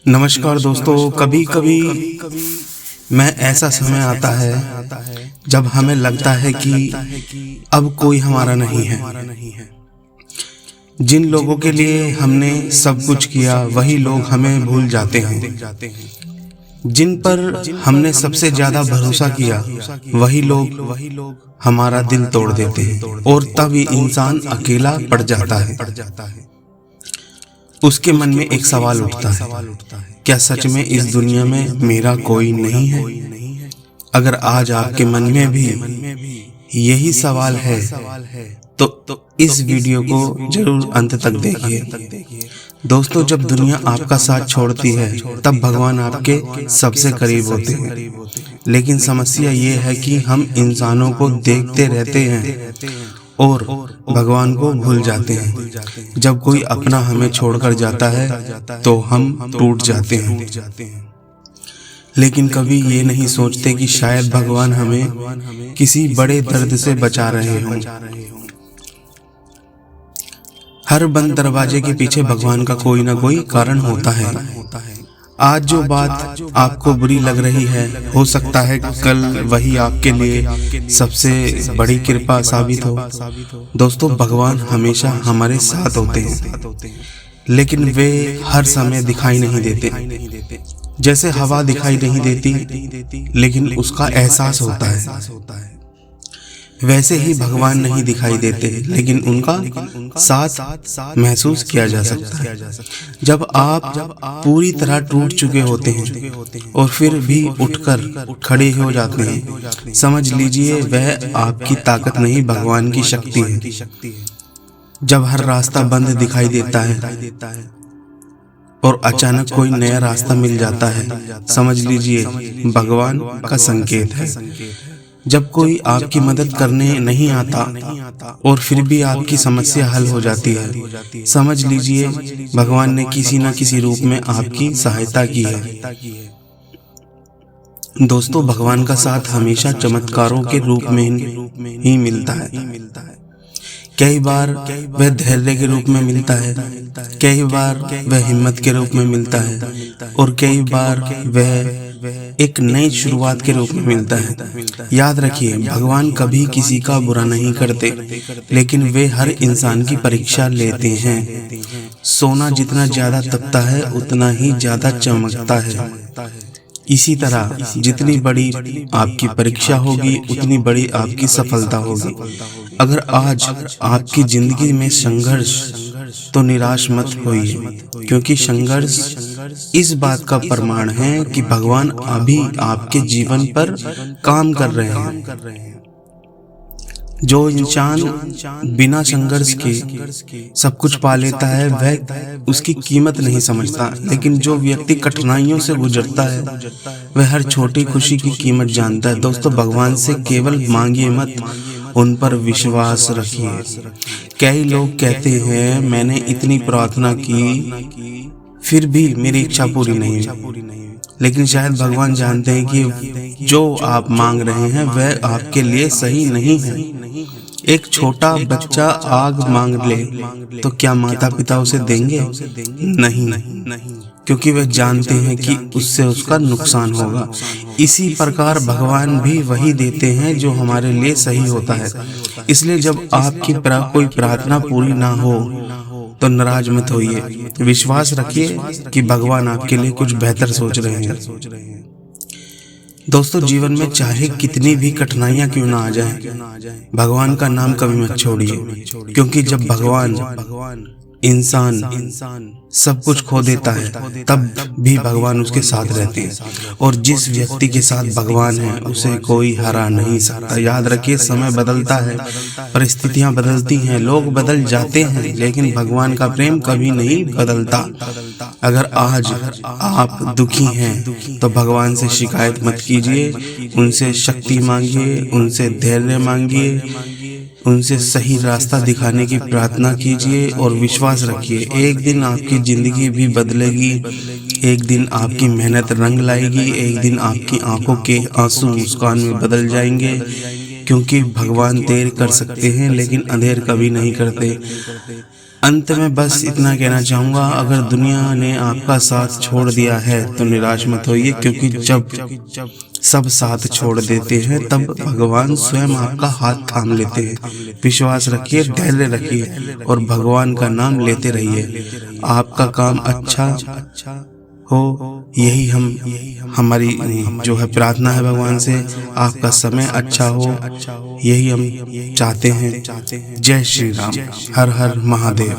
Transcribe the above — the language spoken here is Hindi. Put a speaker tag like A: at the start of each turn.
A: नमस्कार दोस्तों। कभी कभी मैं ऐसा समय आता है जब हमें लगता है कि अब कोई हमारा नहीं है। जिन लोगों के लिए हमने सब कुछ किया वही लोग हमें भूल जाते हैं। जिन पर हमने सबसे ज्यादा भरोसा किया वही लोग हमारा दिल तोड़ देते हैं और तब ये इंसान अकेला पड़ जाता है। उसके मन में एक सवाल उठता है, क्या सच में इस दुनिया में मेरा कोई नहीं है? अगर आज आपके मन में भी यही सवाल है तो इस वीडियो को जरूर अंत तक देखिए। दोस्तों, जब दुनिया आपका साथ छोड़ती है तब भगवान आपके सबसे करीब होते हैं, लेकिन समस्या ये है कि हम इंसानों को देखते रहते हैं और भगवान को भूल जाते हैं। जब कोई अपना हमें छोड़कर जाता है तो हम टूट जाते हैं, लेकिन कभी ये नहीं सोचते कि शायद भगवान हमें किसी बड़े दर्द से बचा रहे हों। हर बंद दरवाजे के पीछे भगवान का कोई ना कोई कारण होता है। आज जो बात आपको बुरी लग रही है, हो सकता है कल वही आपके लिए सबसे बड़ी कृपा साबित हो। दोस्तों, भगवान हमेशा हमारे साथ होते हैं, लेकिन वे हर समय दिखाई नहीं देते। जैसे हवा दिखाई नहीं देती लेकिन उसका एहसास होता है, वैसे ही भगवान नहीं दिखाई देते लेकिन उनका साथ महसूस किया जा सकता है। जब आप पूरी तरह टूट चुके होते हैं और फिर भी उठकर खड़े हो जाते हैं, समझ लीजिए वह आपकी ताकत नहीं, भगवान की शक्ति है। जब हर रास्ता बंद दिखाई देता है और अचानक कोई नया रास्ता मिल जाता है, समझ लीजिए भगवान का संकेत है। जब कोई आपकी मदद करने नहीं आता और फिर भी आपकी समस्या हल हो जाती है, समझ लीजिए भगवान ने किसी न किसी रूप में आपकी सहायता की है। दोस्तों, भगवान का साथ हमेशा चमत्कारों के रूप में ही मिलता है। कई बार वह धैर्य के रूप में मिलता है, कई बार वह हिम्मत के रूप में मिलता है और कई बार वह एक नई शुरुआत के रूप में मिलता है। याद रखिए, भगवान कभी किसी का बुरा नहीं करते, लेकिन वे हर इंसान की परीक्षा लेते हैं। सोना जितना ज्यादा तपता है उतना ही ज्यादा चमकता है। इसी तरह जितनी बड़ी आपकी परीक्षा होगी उतनी बड़ी आपकी सफलता होगी। अगर आज आपकी जिंदगी में संघर्ष, तो निराश मत होइए, क्योंकि संघर्ष इस बात का प्रमाण है कि भगवान अभी आपके जीवन पर काम कर रहे हैं। जो इंसान बिना संघर्ष के सब कुछ पा लेता है वह उसकी कीमत नहीं समझता, लेकिन जो व्यक्ति कठिनाइयों से गुजरता है वह हर छोटी खुशी की कीमत जानता है। दोस्तों, भगवान से केवल मांगिए मत, उन पर विश्वास रखिए। कई लोग कहते हैं मैंने इतनी प्रार्थना की फिर भी मेरी इच्छा पूरी नहीं हुई, लेकिन शायद भगवान जानते हैं कि जो आप मांग रहे हैं वह आपके लिए सही नहीं है। एक छोटा बच्चा आग मांग ले तो क्या माता पिता उसे देंगे? नहीं, क्योंकि वे जानते हैं कि उससे उसका नुकसान होगा। इसी प्रकार भगवान भी वही देते हैं जो हमारे लिए सही होता है। इसलिए जब आपकी कोई प्रार्थना पूरी ना हो तो नाराज मत होइए, विश्वास रखिए कि भगवान आपके लिए कुछ बेहतर सोच रहे हैं। दोस्तों, जीवन में चाहे कितनी भी कठिनाइयां क्यों ना आ जाएं, भगवान का नाम कभी मत छोड़िए, क्योंकि जब भगवान इंसान सब कुछ खो देता है तब भी भगवान उसके साथ रहते हैं, और जिस व्यक्ति के साथ भगवान है उसे कोई हरा नहीं सकता। याद रखिए, समय बदलता है, परिस्थितियां बदलती हैं, लोग बदल जाते हैं, लेकिन भगवान का प्रेम कभी नहीं बदलता। अगर आज आप दुखी हैं तो भगवान से शिकायत मत कीजिए, उनसे शक्ति मांगिए, उनसे धैर्य मांगिए, उनसे सही रास्ता दिखाने की प्रार्थना कीजिए और विश्वास रखिए एक दिन आपकी जिंदगी भी बदलेगी, एक दिन आपकी मेहनत रंग लाएगी, एक दिन आपकी आंखों के आंसू मुस्कान में बदल जाएंगे, क्योंकि भगवान देर कर सकते हैं लेकिन अंधेर कभी नहीं करते। अंत में बस इतना कहना चाहूँगा, अगर दुनिया ने आपका साथ छोड़ दिया है तो निराश मत होइए, क्योंकि जब सब साथ छोड़ देते हैं तब भगवान स्वयं आपका हाथ थाम लेते हैं। विश्वास रखिए, धैर्य रखिए और भगवान का नाम लेते रहिए। आपका काम अच्छा हो, यही हमारी जो है प्रार्थना है भगवान से। आपका समय अच्छा हो, यही हम चाहते हैं। जय श्री राम। हर हर महादेव।